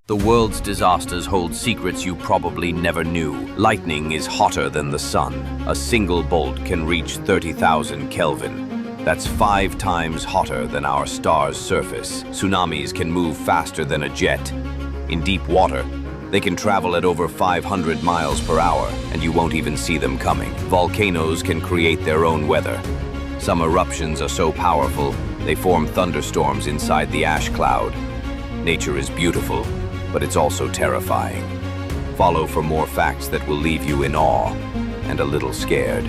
The world's disasters hold secrets you probably never knew. Lightning is hotter than the sun. A single bolt can reach 30,000 Kelvin. That's 5 times hotter than our star's surface. Tsunamis can move faster than a jet. In deep water, they can travel at over 500 miles per hour, and you won't even see them coming. Volcanoes can create their own weather. Some eruptions are so powerful, they form thunderstorms inside the ash cloud. Nature is beautiful, but it's also terrifying. Follow for more facts that will leave you in awe and a little scared.